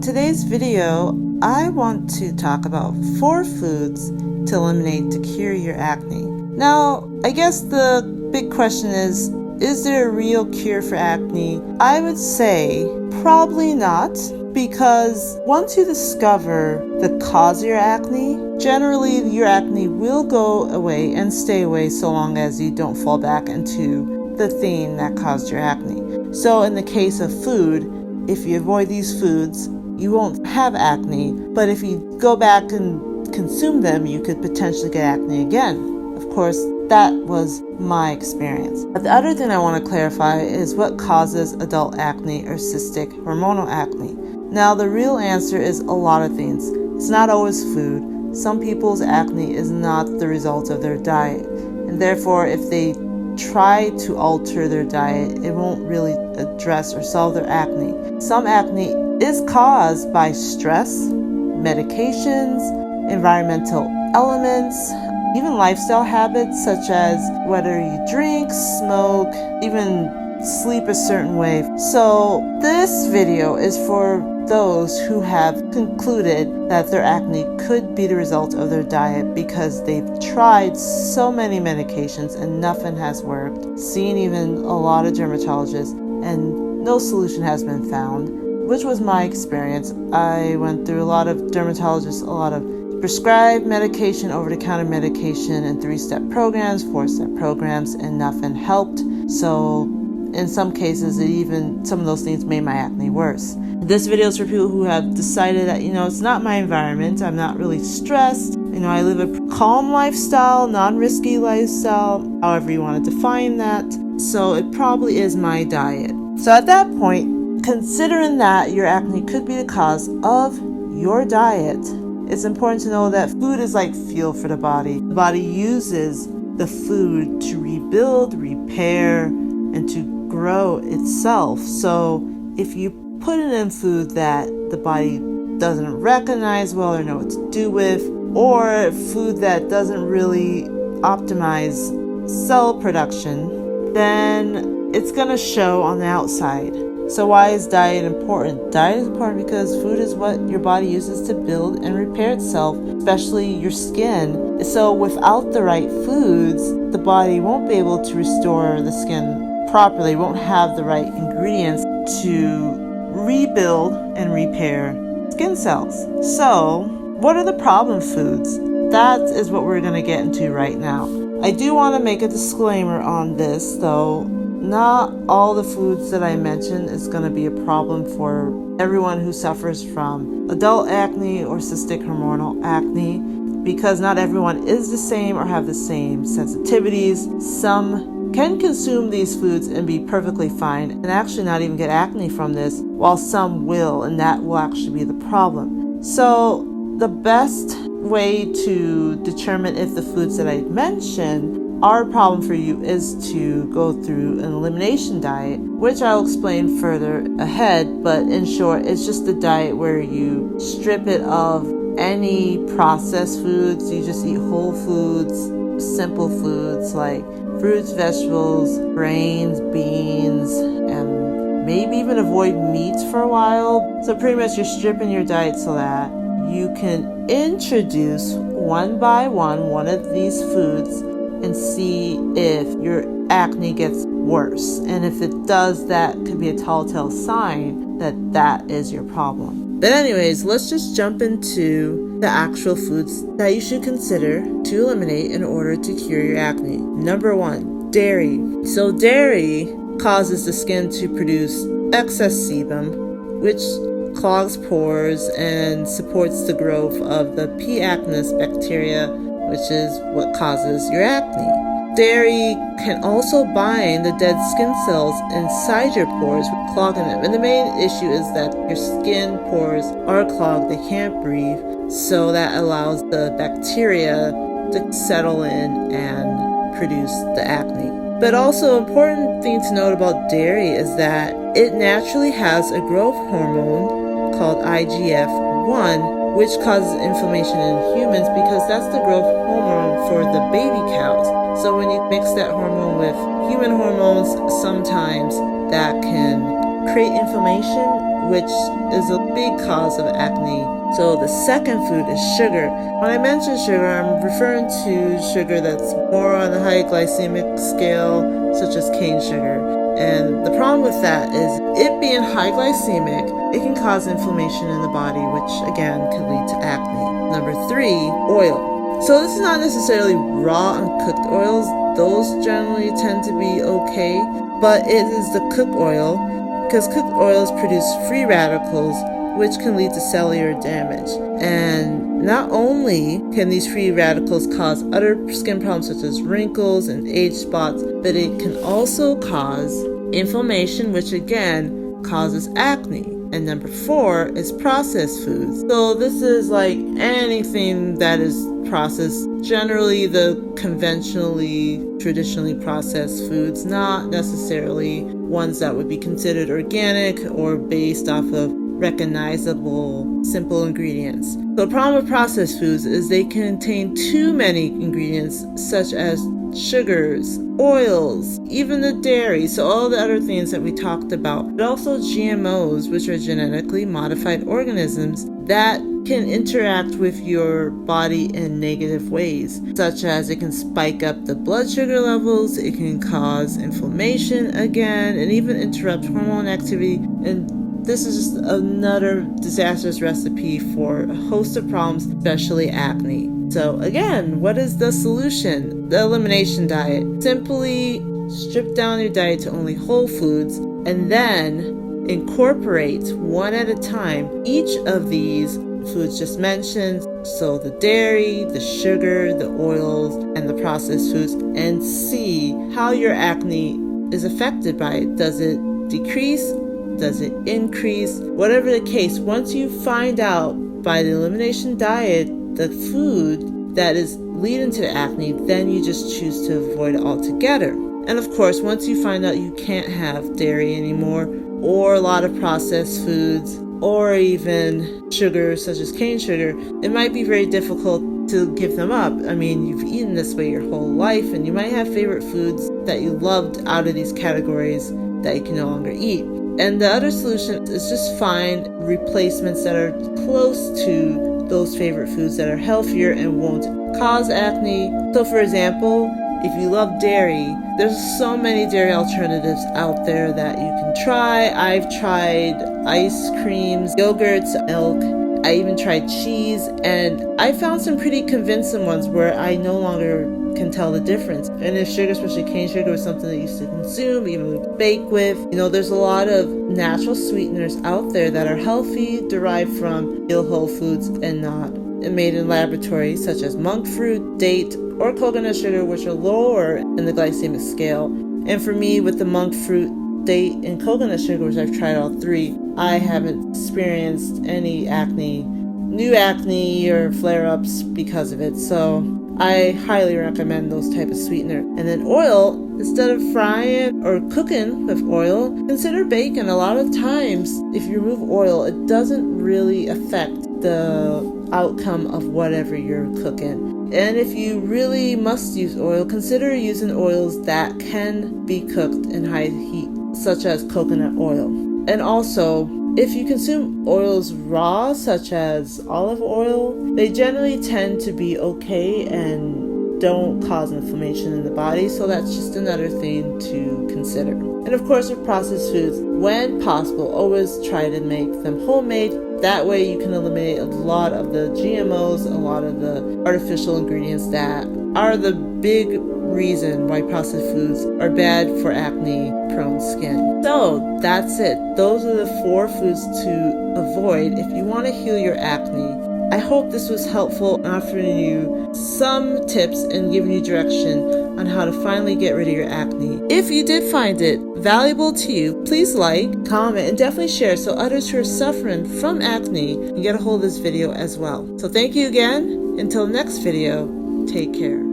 in today's video, I want to talk about 4 foods to eliminate to cure your acne. Now, I guess the big question is there a real cure for acne? I would say probably not, because once you discover the cause of your acne, generally your acne will go away and stay away so long as you don't fall back into the thing that caused your acne. So in the case of food, if you avoid these foods, you won't have acne, but if you go back and consume them, you could potentially get acne again. Of course, that was my experience. But the other thing I want to clarify is what causes adult acne or cystic hormonal acne. Now, the real answer is a lot of things. It's not always food. Some people's acne is not the result of their diet, and therefore, if they try to alter their diet, it won't really address or solve their acne. Some acne is caused by stress, medications, environmental elements, even lifestyle habits such as whether you drink, smoke, even sleep a certain way. So this video is for those who have concluded that their acne could be the result of their diet because they've tried so many medications and nothing has worked, seen even a lot of dermatologists, and no solution has been found, which was my experience. I went through a lot of dermatologists, a lot of prescribed medication, over-the-counter medication, and 3-step programs, 4-step programs, and nothing helped. So in some cases, some of those things made my acne worse. This video is for people who have decided that, it's not my environment. I'm not really stressed. I live a calm lifestyle, non-risky lifestyle, however you want to define that. So it probably is my diet. So at that point, considering that your acne could be the cause of your diet, it's important to know that food is like fuel for the body. The body uses the food to rebuild, repair, and to grow itself. So if you put it in food that the body doesn't recognize well or know what to do with, or food that doesn't really optimize cell production, then it's going to show on the outside. So why is diet important? Diet is important because food is what your body uses to build and repair itself, especially your skin. So without the right foods, the body won't be able to restore the skin properly, won't have the right ingredients to rebuild and repair skin cells. So what are the problem foods? That is what we're going to get into right now. I do want to make a disclaimer on this, though. Not all the foods that I mentioned is going to be a problem for everyone who suffers from adult acne or cystic hormonal acne, because not everyone is the same or have the same sensitivities. Some can consume these foods and be perfectly fine and actually not even get acne from this, while some will, and that will actually be the problem. So the best way to determine if the foods that I mentioned are a problem for you is to go through an elimination diet, which I'll explain further ahead. But in short, it's just a diet where you strip it of any processed foods. You just eat whole foods, simple foods like fruits, vegetables, grains, beans, and maybe even avoid meats for a while. So pretty much you're stripping your diet so that you can introduce one by one of these foods and see if your acne gets worse. And if it does, that could be a telltale sign that is your problem. But anyways, let's just jump into the actual foods that you should consider to eliminate in order to cure your acne. Number 1, dairy. So dairy causes the skin to produce excess sebum, which clogs pores and supports the growth of the P. acnes bacteria, which is what causes your acne. Dairy can also bind the dead skin cells inside your pores, clogging them. And the main issue is that your skin pores are clogged, they can't breathe, so that allows the bacteria to settle in and produce the acne. But also, important thing to note about dairy is that it naturally has a growth hormone called IGF-1, which causes inflammation in humans because that's the growth hormone for the baby cows. So when you mix that hormone with human hormones, sometimes that can create inflammation which is a big cause of acne. So the second food is sugar. When I mention sugar, I'm referring to sugar that's more on the high glycemic scale, such as cane sugar. And the problem with that is it being high glycemic, it can cause inflammation in the body, which again could lead to acne. Number 3, oil. So this is not necessarily raw uncooked oils. Those generally tend to be okay, but it is the cooked oil, because cooked oils produce free radicals, which can lead to cellular damage. And not only can these free radicals cause other skin problems such as wrinkles and age spots, but it can also cause inflammation, which again causes acne. And number 4 is processed foods. So this is like anything that is processed, generally the traditionally processed foods, not necessarily ones that would be considered organic or based off of recognizable, simple ingredients. So the problem with processed foods is they contain too many ingredients, such as sugars, oils, even the dairy, so all the other things that we talked about, but also GMOs, which are genetically modified organisms that can interact with your body in negative ways, such as it can spike up the blood sugar levels, it can cause inflammation again, and even interrupt hormone activity. And this is just another disastrous recipe for a host of problems, especially acne. So again, what is the solution? The elimination diet. Simply strip down your diet to only whole foods and then incorporate one at a time each of these foods just mentioned. So the dairy, the sugar, the oils, and the processed foods, and see how your acne is affected by it. Does it decrease? Does it increase? Whatever the case, once you find out by the elimination diet the food that is leading to the acne, then you just choose to avoid it altogether. And of course, once you find out you can't have dairy anymore, or a lot of processed foods, or even sugar such as cane sugar, it might be very difficult to give them up. I mean, you've eaten this way your whole life, and you might have favorite foods that you loved out of these categories that you can no longer eat. And the other solution is just find replacements that are close to those favorite foods that are healthier and won't cause acne. So for example, if you love dairy, there's so many dairy alternatives out there that you can try. I've tried ice creams, yogurts, milk. I even tried cheese, and I found some pretty convincing ones where I no longer can tell the difference. And if sugar, especially cane sugar, was something that you used to consume, even bake with, there's a lot of natural sweeteners out there that are healthy, derived from real whole foods and not made in laboratories, such as monk fruit, date, or coconut sugar, which are lower in the glycemic scale. And for me, with the monk fruit, date, and coconut sugar, which I've tried all 3, I haven't experienced any acne, new acne or flare-ups because of it. So I highly recommend those type of sweetener. And then oil, instead of frying or cooking with oil, consider bacon. A lot of times, if you remove oil, it doesn't really affect the outcome of whatever you're cooking. And if you really must use oil, consider using oils that can be cooked in high heat, such as coconut oil. And also, if you consume oils raw, such as olive oil, they generally tend to be okay and don't cause inflammation in the body, so that's just another thing to consider. And of course, with processed foods, when possible, always try to make them homemade. That way you can eliminate a lot of the GMOs, a lot of the artificial ingredients that are the big reason why processed foods are bad for acne-prone skin. So that's it. Those are the 4 foods to avoid if you want to heal your acne. I hope this was helpful, offering you some tips and giving you direction on how to finally get rid of your acne. If you did find it valuable to you, please like, comment, and definitely share so others who are suffering from acne can get a hold of this video as well. So thank you again. Until next video, take care.